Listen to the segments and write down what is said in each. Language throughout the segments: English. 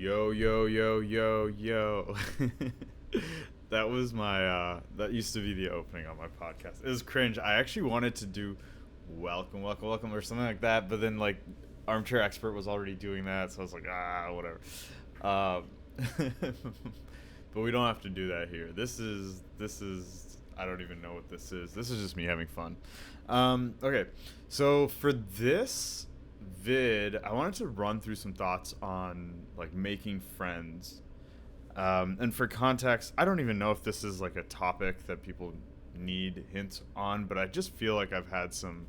Yo, yo, yo, yo, yo. That was that used to be the opening on my podcast. It was cringe. I actually wanted to do welcome, welcome, welcome or something like that, but then like Armchair Expert was already doing that, so I was like, whatever. But we don't have to do that here. This is I don't even know what this is. This is just me having fun. Okay, so for this vid, I wanted to run through some thoughts on like making friends. And for context, I don't even know if this is like a topic that people need hints on, but I just feel like I've had some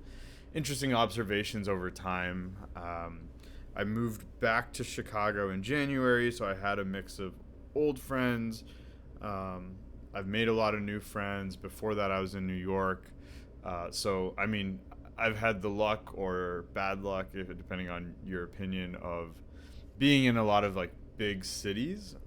interesting observations over time. I moved back to Chicago in January, so I had a mix of old friends. I've made a lot of new friends. Before that, I was in New York. I mean, I've had the luck or bad luck, depending on your opinion, of being in a lot of like big cities,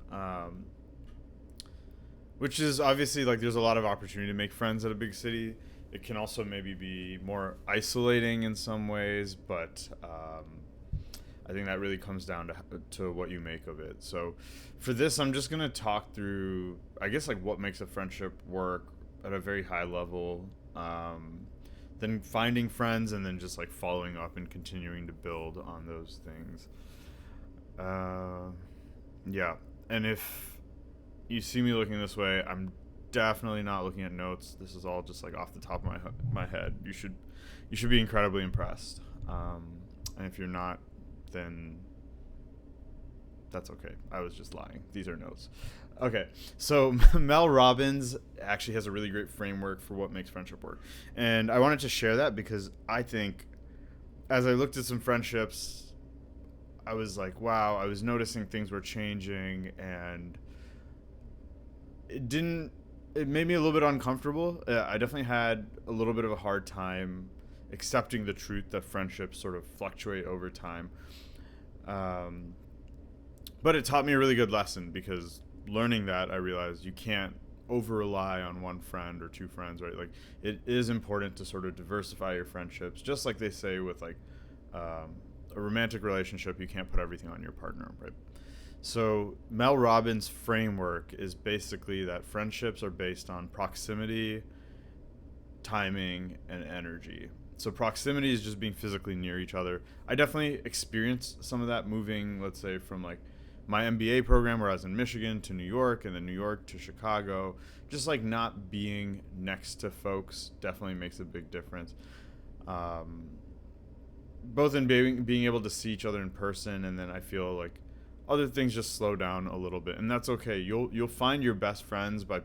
which is obviously like there's a lot of opportunity to make friends at a big city. It can also maybe be more isolating in some ways, but I think that really comes down to what you make of it. So for this, I'm just gonna talk through, I guess, like what makes a friendship work at a very high level. Then finding friends, and then just like following up and continuing to build on those things. Yeah, and if you see me looking this way, I'm definitely not looking at notes. This is all just like off the top of my head. You should be incredibly impressed. And if you're not, then that's okay. I was just lying. These are notes. Okay, so Mel Robbins actually has a really great framework for what makes friendship work. And I wanted to share that because I think as I looked at some friendships, I was like, wow, I was noticing things were changing, and it made me a little bit uncomfortable. I definitely had a little bit of a hard time accepting the truth that friendships sort of fluctuate over time. But it taught me a really good lesson, because learning that, I realized you can't over rely on one friend or two friends, right? Like, it is important to sort of diversify your friendships, just like they say with like a romantic relationship, you can't put everything on your partner, right? So Mel Robbins' framework is basically that friendships are based on proximity, timing, and energy. So proximity is just being physically near each other. I definitely experienced some of that moving, let's say, from like my MBA program where I was in Michigan to New York, and then New York to Chicago. Just like not being next to folks definitely makes a big difference. Both in being able to see each other in person, and then I feel like other things just slow down a little bit, and that's okay. You'll find your best friends by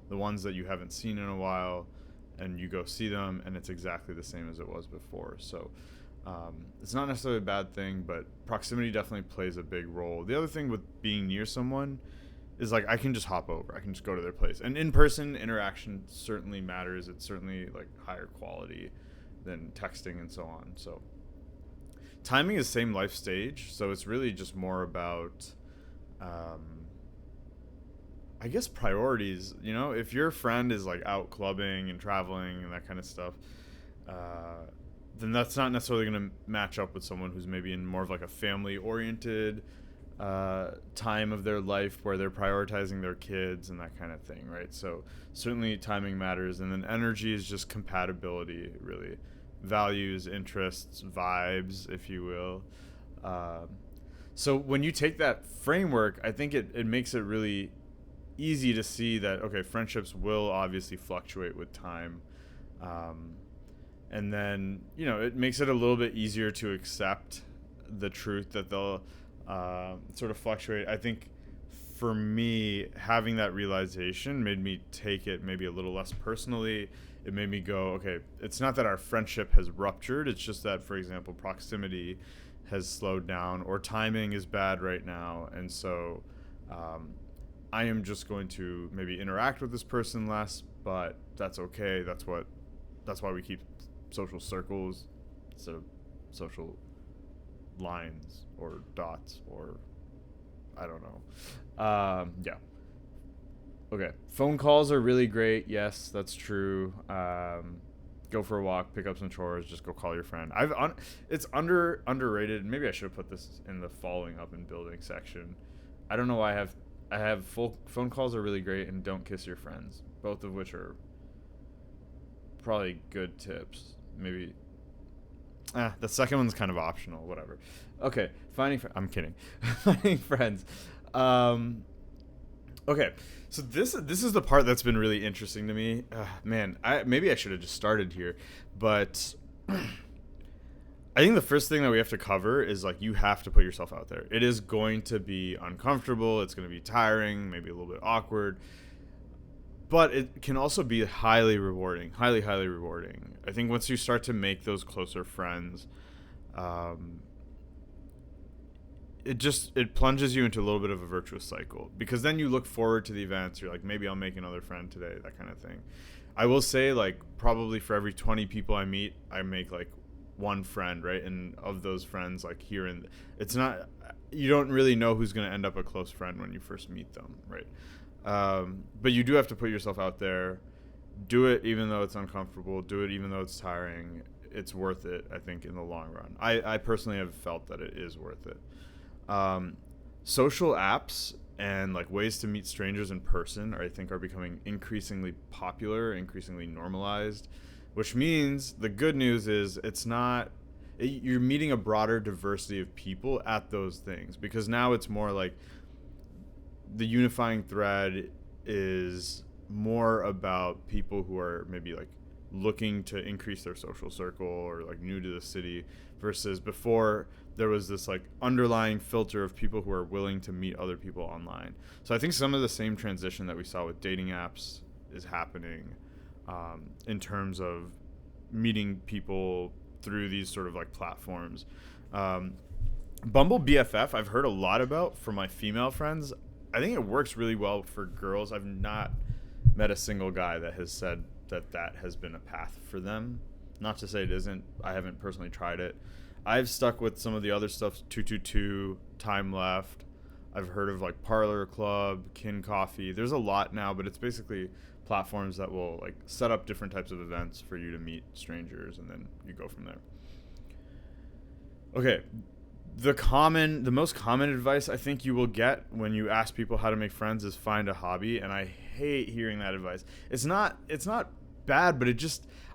the ones that you haven't seen in a while, and you go see them, and it's exactly the same as it was before. So it's not necessarily a bad thing, but proximity definitely plays a big role. The other thing with being near someone is like I can just hop over. I can just go to their place. And in-person interaction certainly matters. It's certainly like higher quality than texting and so on. So timing is same life stage, so it's really just more about I guess priorities. If your friend is like out clubbing and traveling and that kind of stuff, then that's not necessarily going to match up with someone who's maybe in more of like a family oriented time of their life where they're prioritizing their kids and that kind of thing, right? So certainly timing matters, and then energy is just compatibility, really. Values, interests, vibes, if you will. So when you take that framework, I think it makes it really easy to see that, okay, friendships will obviously fluctuate with time. And then, it makes it a little bit easier to accept the truth that they'll sort of fluctuate. I think for me, having that realization made me take it maybe a little less personally. It made me go, okay, it's not that our friendship has ruptured. It's just that, for example, proximity has slowed down, or timing is bad right now. And so I am just going to maybe interact with this person less, but that's okay. That's why we keep social circles instead of social lines or dots, or I don't know. Yeah. Okay. Phone calls are really great. Yes, that's true. Go for a walk, pick up some chores, just go call your friend. It's underrated. Maybe I should have put this in the following up and building section. I don't know why I have full phone calls are really great and don't kiss your friends, both of which are probably good tips. Maybe the second one's kind of optional. Whatever. Okay, I'm kidding. Finding friends. Um, okay, so this is the part that's been really interesting to me. Man, maybe I should have just started here, but I think the first thing that we have to cover is like you have to put yourself out there. It is going to be uncomfortable. It's going to be tiring, maybe a little bit awkward, but it can also be highly rewarding, highly rewarding. I think once you start to make those closer friends, um, it plunges you into a little bit of a virtuous cycle because then you look forward to the events. You're like, maybe I'll make another friend today, that kind of thing. I will say, like, probably for every 20 people I meet, I make like one friend, right? And of those friends, like here and it's not, you don't really know who's going to end up a close friend when you first meet them, right? But you do have to put yourself out there. Do it even though it's uncomfortable. Do it even though it's tiring. It's worth it, I think, in the long run. I personally have felt that it is worth it. Social apps and like ways to meet strangers in person I think are becoming increasingly popular, increasingly normalized, which means the good news is you're meeting a broader diversity of people at those things, because now it's more like the unifying thread is more about people who are maybe like looking to increase their social circle or like new to the city, versus before there was this like underlying filter of people who are willing to meet other people online. So I think some of the same transition that we saw with dating apps is happening in terms of meeting people through these sort of like platforms. Bumble BFF I've heard a lot about from my female friends. I think it works really well for girls. I've not met a single guy that has said that has been a path for them. Not to say it isn't. I haven't personally tried it. I've stuck with some of the other stuff, 222, Time Left. I've heard of like Parlor Club, Kin Coffee. There's a lot now, but it's basically platforms that will like set up different types of events for you to meet strangers, and then you go from there. Okay, the most common advice I think you will get when you ask people how to make friends is find a hobby, and I hate hearing that advice. It's not bad, but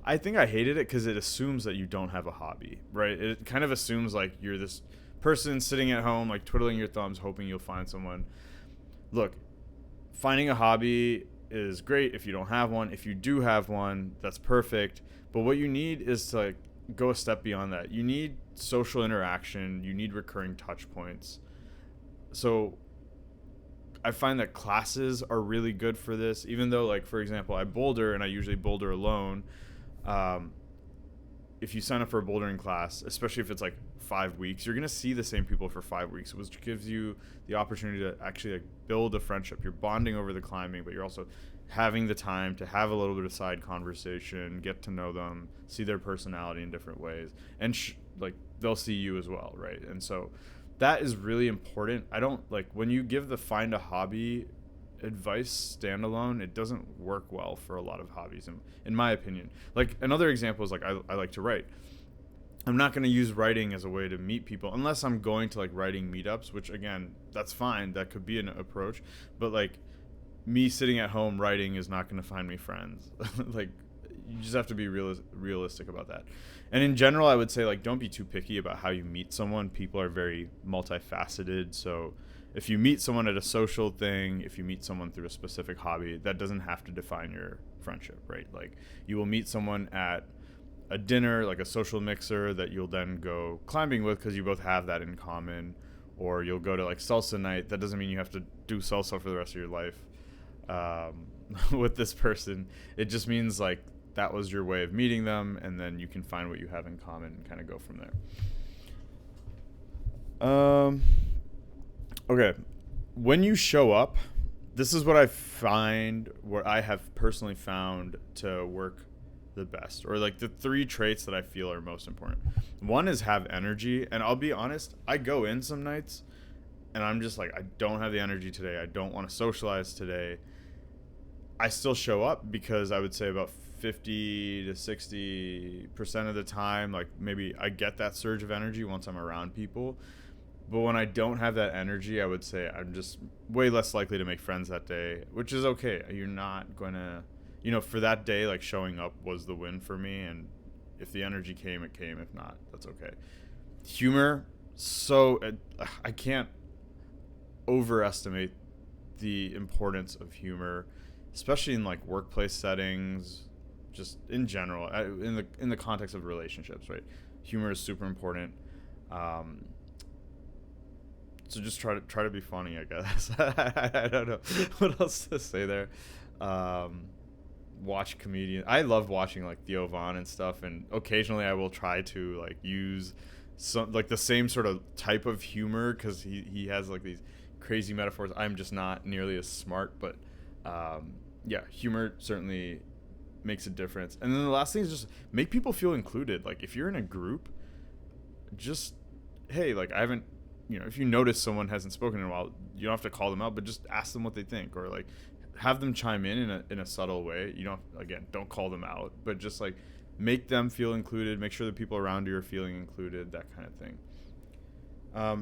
I think I hated it because it assumes that you don't have a hobby, right? It kind of assumes like you're this person sitting at home like twiddling your thumbs hoping you'll find someone. Look, finding a hobby is great if you don't have one. If you do have one, that's perfect. But what you need is to like go a step beyond that. You need social interaction. You need recurring touch points. So I find that classes are really good for this, even though, like, for example, I boulder and I usually boulder alone. If you sign up for a bouldering class, especially if it's like 5 weeks, you're going to see the same people for 5 weeks, which gives you the opportunity to actually like build a friendship. You're bonding over the climbing, but you're also having the time to have a little bit of side conversation, get to know them, see their personality in different ways, and like they'll see you as well, right? And so that is really important. I don't like when you give the find a hobby advice standalone, it doesn't work well for a lot of hobbies, in my opinion. Like another example is like I like to write. I'm not going to use writing as a way to meet people unless I'm going to like writing meetups, which again, that's fine. That could be an approach. But like me sitting at home writing is not going to find me friends. Like you just have to be realistic about that. And in general, I would say like don't be too picky about how you meet someone. People are very multifaceted. So if you meet someone at a social thing, if you meet someone through a specific hobby, that doesn't have to define your friendship, right? Like you will meet someone at a dinner, like a social mixer that you'll then go climbing with because you both have that in common, or you'll go to like salsa night. That doesn't mean you have to do salsa for the rest of your life with this person. It just means like that was your way of meeting them, and then you can find what you have in common and kind of go from there. Okay, when you show up, this is what I find, what I have personally found to work the best, or like the 3 traits that I feel are most important. One is have energy, and I'll be honest, I go in some nights and I'm just like, I don't have the energy today. I don't want to socialize today. I still show up because I would say about 50 to 60% of the time, like maybe I get that surge of energy once I'm around people. But when I don't have that energy, I would say I'm just way less likely to make friends that day, which is okay. You're not going to, for that day, like showing up was the win for me. And if the energy came, it came. If not, that's okay. Humor, so I can't overestimate the importance of humor, especially in like workplace settings, just in general, in the context of relationships, right? Humor is super important. Um, so just try to be funny, I guess. I don't know what else to say there. Um, Watch comedians. I love watching like Theo Von and stuff, and occasionally I will try to like use some like the same sort of type of humor because he has like these crazy metaphors. I'm just not nearly as smart, but yeah, humor certainly makes a difference. And then the last thing is just make people feel included. Like if you're in a group, just hey, like I haven't, if you notice someone hasn't spoken in a while, you don't have to call them out, but just ask them what they think, or like have them chime in a subtle way. You don't, again, don't call them out, but just like make them feel included. Make sure the people around you are feeling included. That kind of thing.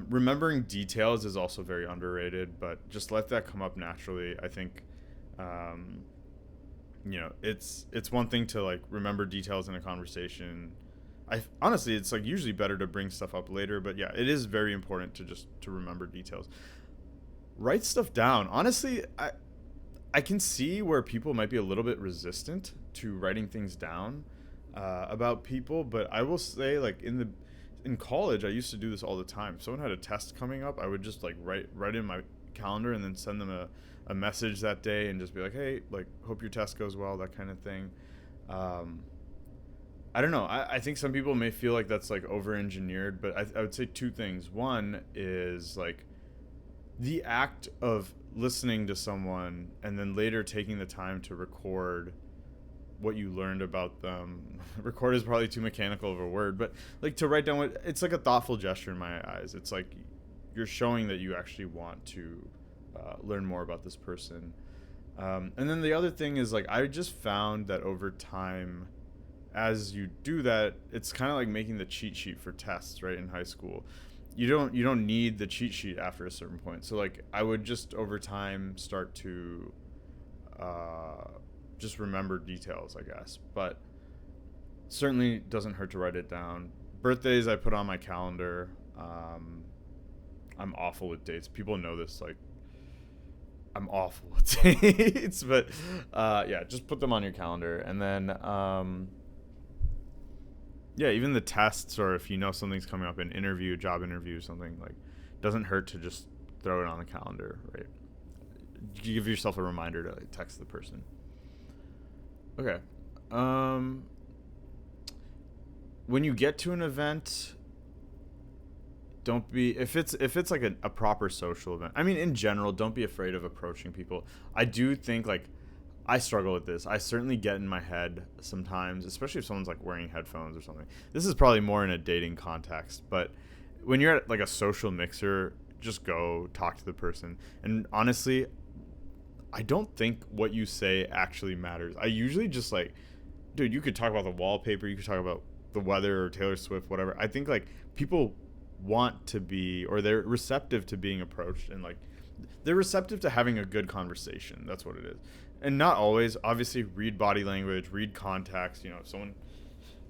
Remembering details is also very underrated, but just let that come up naturally. I think, it's one thing to like remember details in a conversation. I honestly, it's like usually better to bring stuff up later, but yeah, it is very important to remember details. Write stuff down. Honestly, I can see where people might be a little bit resistant to writing things down about people, but I will say like in college I used to do this all the time. If someone had a test coming up, I would just like write in my calendar and then send them a message that day and just be like, hey, like hope your test goes well, that kind of thing. I don't know. I think some people may feel like that's like over engineered, but I would say two things. One is like the act of listening to someone and then later taking the time to record what you learned about them. Record is probably too mechanical of a word, but like to write down it's like a thoughtful gesture in my eyes. It's like you're showing that you actually want to learn more about this person. And then the other thing is like I just found that over time, as you do that, it's kind of like making the cheat sheet for tests, right? In high school, you don't need the cheat sheet after a certain point. So like I would just over time start to just remember details, I guess. But certainly doesn't hurt to write it down. Birthdays I put on my calendar. I'm awful with dates. People know this. Like I'm awful with dates, but yeah, just put them on your calendar, and then. Yeah, even the tests, or if you know something's coming up, an interview, job interview, something like, doesn't hurt to just throw it on the calendar, right? Give yourself a reminder to like, text the person. Okay. When you get to an event, don't be if it's like a proper social event. I mean, in general, don't be afraid of approaching people. I do think like I struggle with this. I certainly get in my head sometimes, especially if someone's like wearing headphones or something. This is probably more in a dating context, but when you're at like a social mixer, just go talk to the person. And honestly, I don't think what you say actually matters. I usually just like, dude, you could talk about the wallpaper, you could talk about the weather or Taylor Swift, whatever. I think like people want to be, or they're receptive to being approached, and like they're receptive to having a good conversation. That's what it is. And not always, obviously, read body language, read context. If someone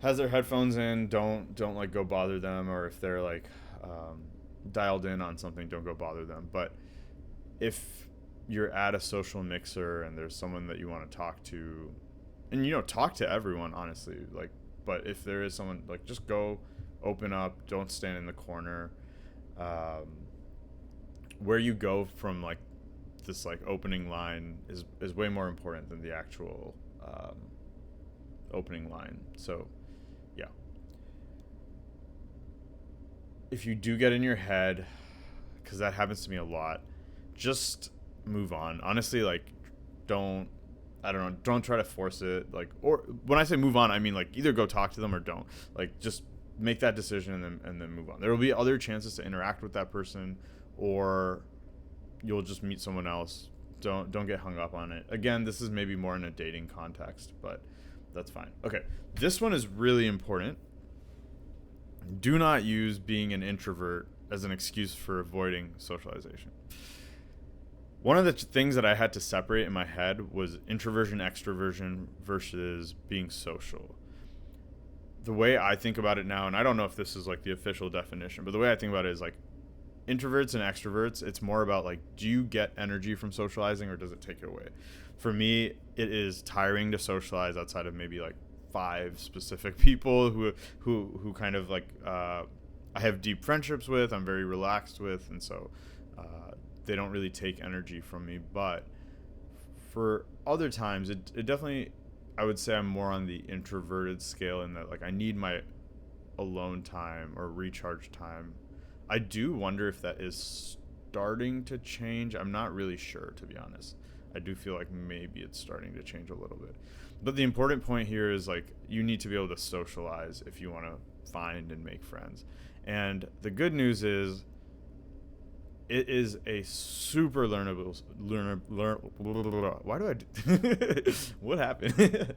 has their headphones in, don't like go bother them, or if they're like dialed in on something, don't go bother them. But if you're at a social mixer and there's someone that you want to talk to, and talk to everyone, honestly, like, but if there is someone, like, just go open up, don't stand in the corner. Where you go from like this like opening line is way more important than the actual opening line. So yeah, if you do get in your head, because that happens to me a lot, just move on. Honestly, like don't try to force it. Like, or when I say move on, I mean like either go talk to them or don't. Like just make that decision and then move on. There will be other chances to interact with that person, or you'll just meet someone else. Don't get hung up on it. Again, this is maybe more in a dating context, but that's fine. Okay, this one is really important. Do not use being an introvert as an excuse for avoiding socialization. One of the things that I had to separate in my head was introversion, extroversion versus being social. The way I think about it now, and I don't know if this is like the official definition, but the way I think about it is like introverts and extroverts, it's more about like, do you get energy from socializing or does it take it away? For me, it is tiring to socialize outside of maybe like 5 specific people who kind of like I have deep friendships with, I'm very relaxed with, and so they don't really take energy from me. But for other times, it definitely, I would say I'm more on the introverted scale in that like I need my alone time or recharge time. I do wonder if that is starting to change. I'm not really sure, to be honest. I do feel like maybe it's starting to change a little bit. But the important point here is like you need to be able to socialize if you want to find and make friends. And the good news is it is a super why do I do what happened?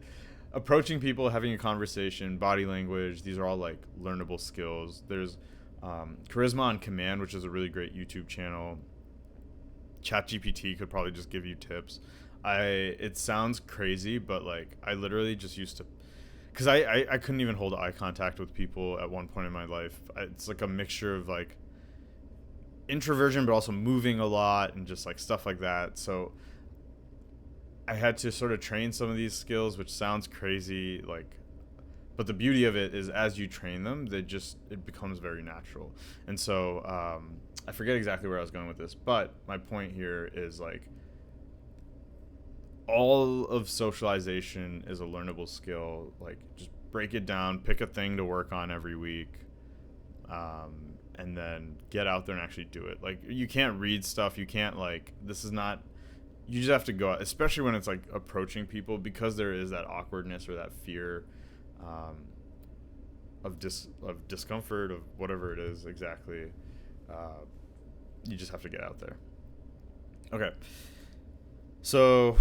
Approaching people, having a conversation, body language, these are all like learnable skills. There's Charisma on Command, which is a really great YouTube channel. ChatGPT could probably just give you tips. It sounds crazy, but like I literally just used to, because I couldn't even hold eye contact with people at one point in my life. It's like a mixture of like introversion, but also moving a lot and just like stuff like that. So I had to sort of train some of these skills, which sounds crazy, like, but the beauty of it is as you train them, it becomes very natural. And so I forget exactly where I was going with this, but my point here is like all of socialization is a learnable skill. Like just break it down, pick a thing to work on every week, and then get out there and actually do it. Like you can't read stuff. You can't you just have to go out, especially when it's like approaching people, because there is that awkwardness or that fear of discomfort, of whatever it is exactly. You just have to get out there. Okay. So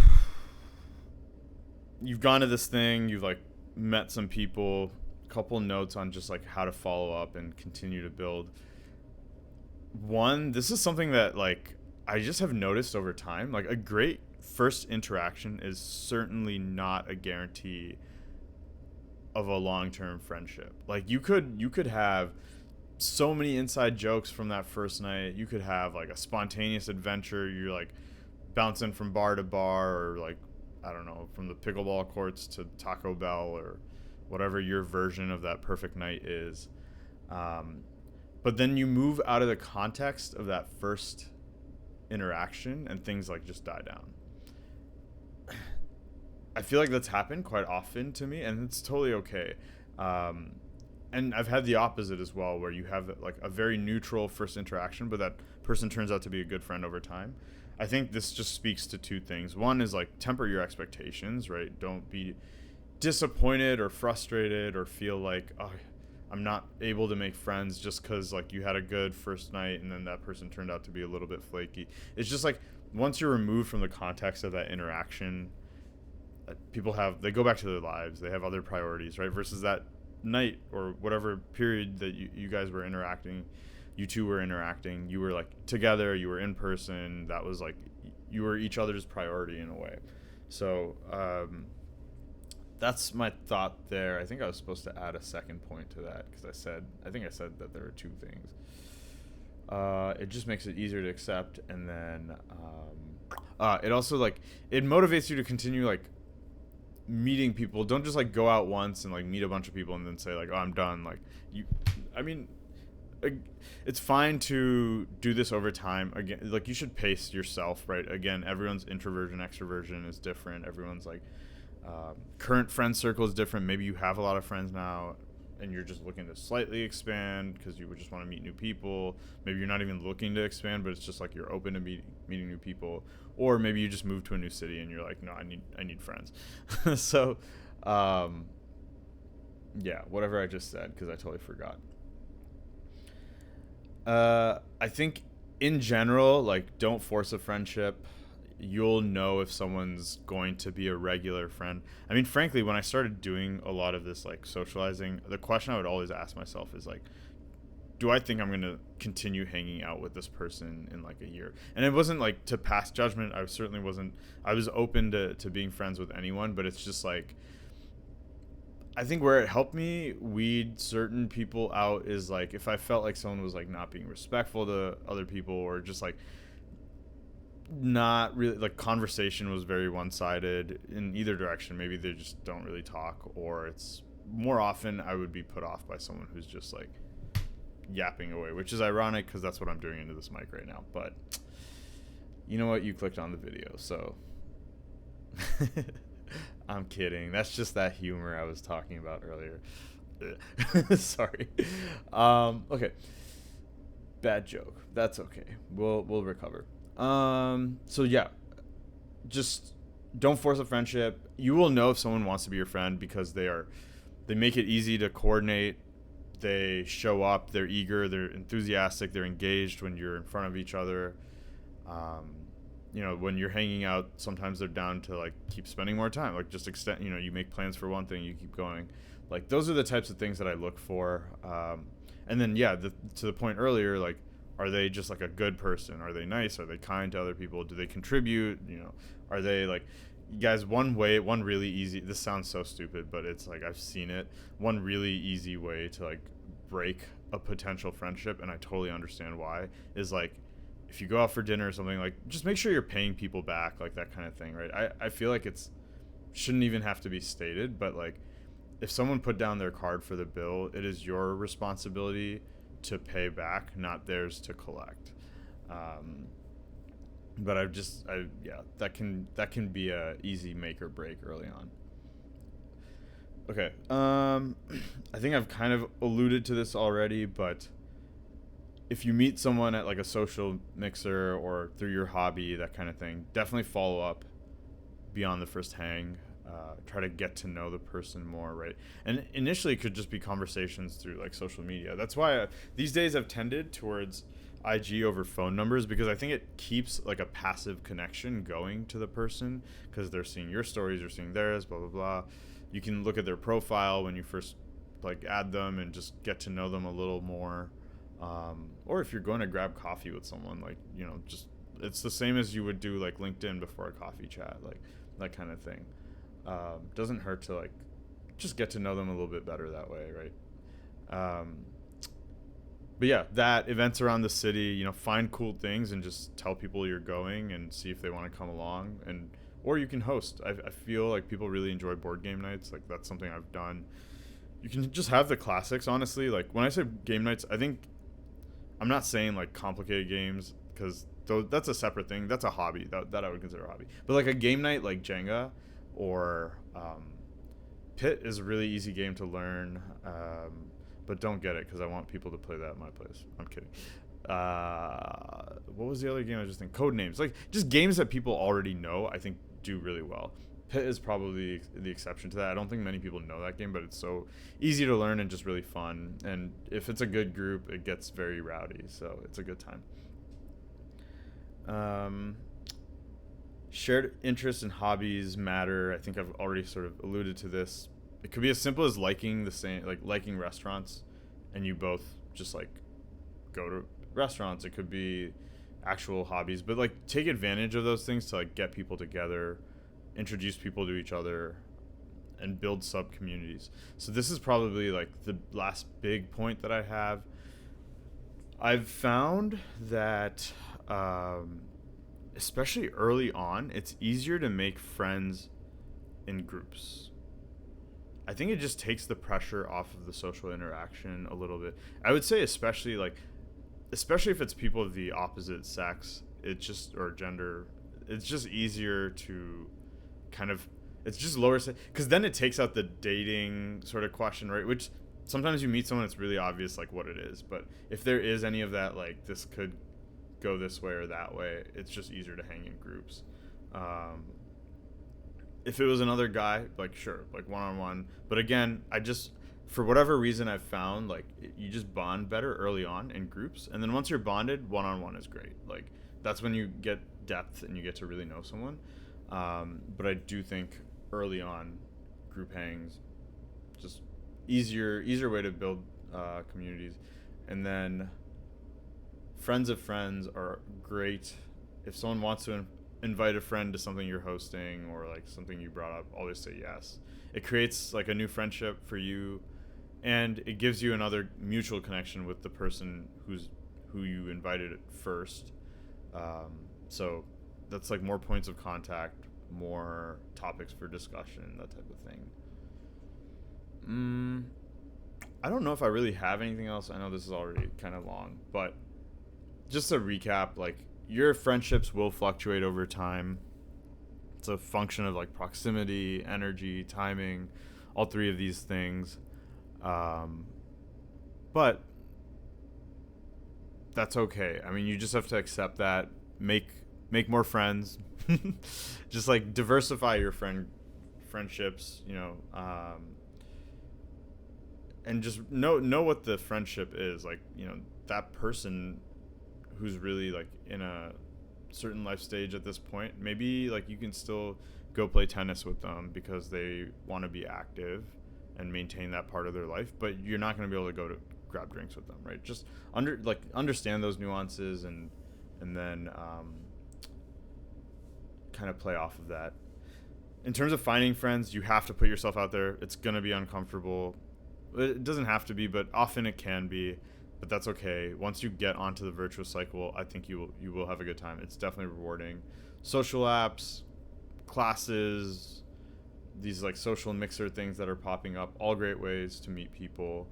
you've gone to this thing, you've like met some people, couple notes on just like how to follow up and continue to build. One, this is something that like I just have noticed over time, like a great first interaction is certainly not a guarantee of a long-term friendship. Like you could have so many inside jokes from that first night. You could have like a spontaneous adventure. You're like bouncing from bar to bar, or like, I don't know, from the pickleball courts to Taco Bell, or whatever your version of that perfect night is. But then you move out of the context of that first interaction and things like just die down. I feel like that's happened quite often to me, and it's totally okay. And I've had the opposite as well, where you have like a very neutral first interaction, but that person turns out to be a good friend over time. I think this just speaks to 2 things. One is like temper your expectations, right? Don't be disappointed or frustrated or feel like, oh, I'm not able to make friends just because like you had a good first night and then that person turned out to be a little bit flaky. It's just like once you're removed from the context of that interaction, they go back to their lives. They have other priorities, right? Versus that night or whatever period that you guys were interacting, you two were interacting, you were like together, you were in person. That was like you were each other's priority in a way. So that's my thought there. I think I was supposed to add a second point to that because I think I said that there are 2 things. It just makes it easier to accept, and then it also like it motivates you to continue like meeting people. Don't just like go out once and like meet a bunch of people and then say like, oh, I'm done. Like it's fine to do this over time. Again, like you should pace yourself, right? Again, everyone's introversion, extroversion is different. Everyone's like current friend circle is different. Maybe you have a lot of friends now and you're just looking to slightly expand because you would just want to meet new people. Maybe you're not even looking to expand, but it's just like you're open to meeting new people. Or maybe you just moved to a new city and you're like, no, I need friends. So yeah, whatever I just said, because I totally forgot. I think in general, like, don't force a friendship. You'll know if someone's going to be a regular friend. I mean, frankly, when I started doing a lot of this like socializing, the question I would always ask myself is like, do I think I'm going to continue hanging out with this person in like a year? And it wasn't like to pass judgment. I certainly wasn't. I was open to being friends with anyone, but it's just like, I think where it helped me weed certain people out is like if I felt like someone was like not being respectful to other people, or just like not really, like conversation was very one-sided in either direction. Maybe they just don't really talk, or it's more often I would be put off by someone who's just like yapping away, which is ironic because that's what I'm doing into this mic right now. But you know what? You clicked on the video, so I'm kidding. That's just that humor I was talking about earlier. Sorry. Okay. Bad joke. That's okay. We'll recover. So yeah, just don't force a friendship. You will know if someone wants to be your friend because they make it easy to coordinate. They show up, they're eager, they're enthusiastic, they're engaged when you're in front of each other. When you're hanging out, sometimes they're down to like keep spending more time, like just extend, you make plans for one thing, you keep going. Like those are the types of things that I look for. And then, yeah, to the point earlier, like, are they just like a good person? Are they nice? Are they kind to other people? Do they contribute? Are they like, guys, one really easy, this sounds so stupid, but it's like, I've seen it. One really easy way to like break a potential friendship, and I totally understand why, is like, if you go out for dinner or something, like just make sure you're paying people back, like that kind of thing, right? I feel like shouldn't even have to be stated, but like if someone put down their card for the bill, it is your responsibility to pay back, not theirs to collect. But that can be a easy make or break early on. Okay. I think I've kind of alluded to this already, but if you meet someone at like a social mixer or through your hobby, that kind of thing, definitely follow up beyond the first hang. Try to get to know the person more, right? And initially it could just be conversations through like social media. That's why these days I've tended towards IG over phone numbers, because I think it keeps like a passive connection going to the person, because they're seeing your stories, you're seeing theirs, blah, blah, blah. You can look at their profile when you first like add them and just get to know them a little more. Or if you're going to grab coffee with someone, like, just, it's the same as you would do like LinkedIn before a coffee chat, like that kind of thing. Doesn't hurt to like just get to know them a little bit better that way, right? But yeah, that events around the city, find cool things and just tell people you're going and see if they want to come along, or you can host. I feel like people really enjoy board game nights. Like that's something I've done. You can just have the classics, honestly. Like when I say game nights, I think I'm not saying like complicated games, because that's a separate thing. That's a hobby that I would consider a hobby. But like a game night like Jenga or Pit is a really easy game to learn, but don't get it because I want people to play that at my place. I'm kidding. What was the other game I just think? Codenames. Like just games that people already know, I think do really well. Pit is probably the exception to that. I don't think many people know that game, but it's so easy to learn and just really fun. And if it's a good group, it gets very rowdy, so it's a good time. Shared interests and hobbies matter. I think I've already sort of alluded to this. It could be as simple as liking liking restaurants, and you both just like go to restaurants. It could be actual hobbies, but like take advantage of those things to like get people together, introduce people to each other, and build sub communities. So this is probably like the last big point that I have. I've found that especially early on, it's easier to make friends in groups. I think it just takes the pressure off of the social interaction a little bit. I would say especially if it's people of the opposite sex, or gender, it's just easier to kind of, it's just lower, because then it takes out the dating sort of question, right? Which sometimes you meet someone, it's really obvious like what it is, but if there is any of that, like this could go this way or that way, it's just easier to hang in groups. If it was another guy, like sure, like one-on-one, but again, for whatever reason, I've found like you just bond better early on in groups, and then once you're bonded, one-on-one is great. Like that's when you get depth and you get to really know someone. But I do think early on, group hangs, just easier way to build communities. And then friends of friends are great. If someone wants to invite a friend to something you're hosting or like something you brought up, always say yes. It creates like a new friendship for you, and it gives you another mutual connection with the person who you invited first. So that's like more points of contact, more topics for discussion, that type of thing. I don't know if I really have anything else. I know this is already kind of long, but just to recap, like your friendships will fluctuate over time. It's a function of like proximity, energy, timing, all three of these things. But that's okay. I mean, you just have to accept that. Make more friends. Just like diversify your friendships. And just know what the friendship is. Like that person who's really like in a certain life stage at this point, maybe like you can still go play tennis with them because they want to be active and maintain that part of their life, but you're not going to be able to go to grab drinks with them, right? Just understand those nuances, and then kind of play off of that. In terms of finding friends, you have to put yourself out there. It's going to be uncomfortable. It doesn't have to be, but often it can be. But that's okay. Once you get onto the virtuous cycle, I think you will have a good time. It's definitely rewarding. Social apps, classes, these like social mixer things that are popping up, all great ways to meet people.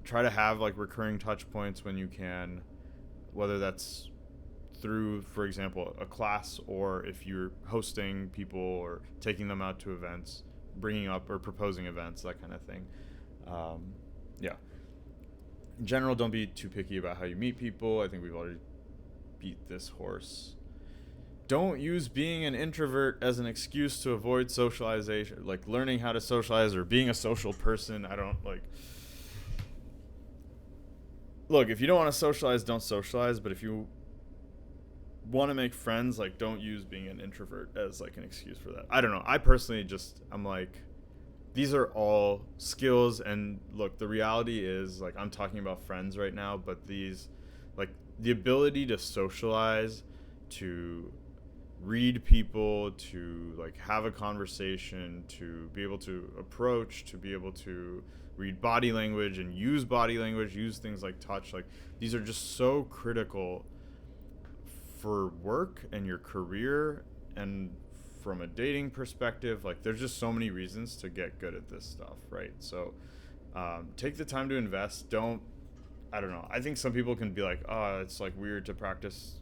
Try to have like recurring touch points when you can, whether that's through, for example, a class, or if you're hosting people or taking them out to events, bringing up or proposing events, that kind of thing. Yeah. In general, don't be too picky about how you meet people. I think we've already beat this horse. Don't use being an introvert as an excuse to avoid socialization, like learning how to socialize or being a social person. I don't like. Look, if you don't want to socialize, don't socialize. But if you want to make friends, like don't use being an introvert as like an excuse for that. I don't know. I personally I'm like, these are all skills, and look, the reality is like I'm talking about friends right now, but these, like the ability to socialize, to read people, to like have a conversation, to be able to approach, to be able to read body language and use body language, use things like touch, like these are just so critical for work and your career, and from a dating perspective, like there's just so many reasons to get good at this stuff, right? So take the time to invest. I don't know, I think some people can be like, oh, it's like weird to practice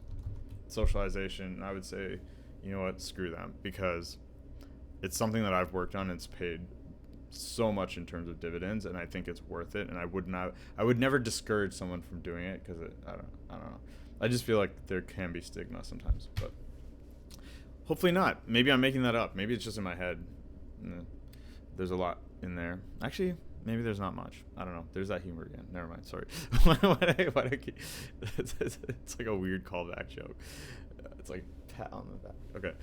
socialization. I would say, you know what, screw them, because it's something that I've worked on, and it's paid so much in terms of dividends, and I think it's worth it, and I would never discourage someone from doing it, because I don't know, I just feel like there can be stigma sometimes, but hopefully not. Maybe I'm making that up. Maybe it's just in my head. There's a lot in there. Actually, maybe there's not much. I don't know. There's that humor again. Never mind. Sorry. It's like a weird callback joke. It's like pat on the back. Okay.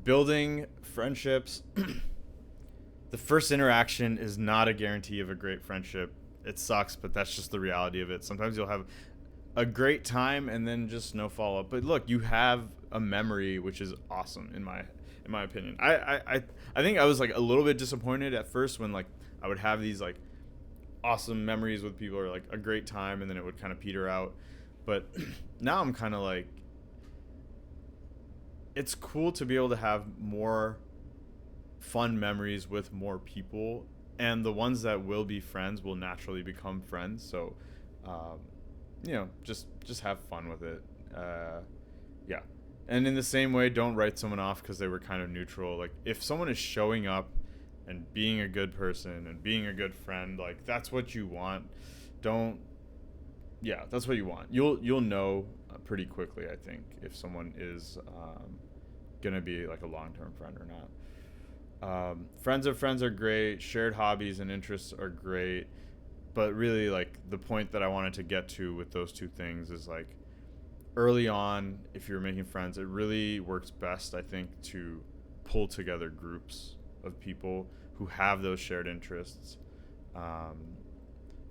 Building friendships. The first interaction is not a guarantee of a great friendship. It sucks, but that's just the reality of it. Sometimes you'll have a great time and then just no follow up. But look, you have a memory, which is awesome in my opinion. I think I was like a little bit disappointed at first when like I would have these like awesome memories with people, or like a great time, and then it would kind of peter out. But now I'm kind of like, it's cool to be able to have more fun memories with more people, and the ones that will be friends will naturally become friends. So just have fun with it. Yeah. And in the same way, don't write someone off because they were kind of neutral. Like if someone is showing up and being a good person and being a good friend, like that's what you want. That's what you want. You'll know pretty quickly, I think, if someone is gonna be like a long-term friend or not. Friends of friends are great. Shared hobbies and interests are great. But really, like, the point that I wanted to get to with those two things is, like, early on, if you're making friends, it really works best, I think, to pull together groups of people who have those shared interests.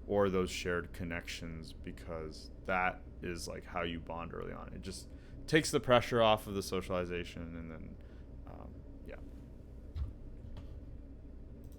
or those shared connections, because that is like how you bond early on. It just takes the pressure off of the socialization, and then, yeah.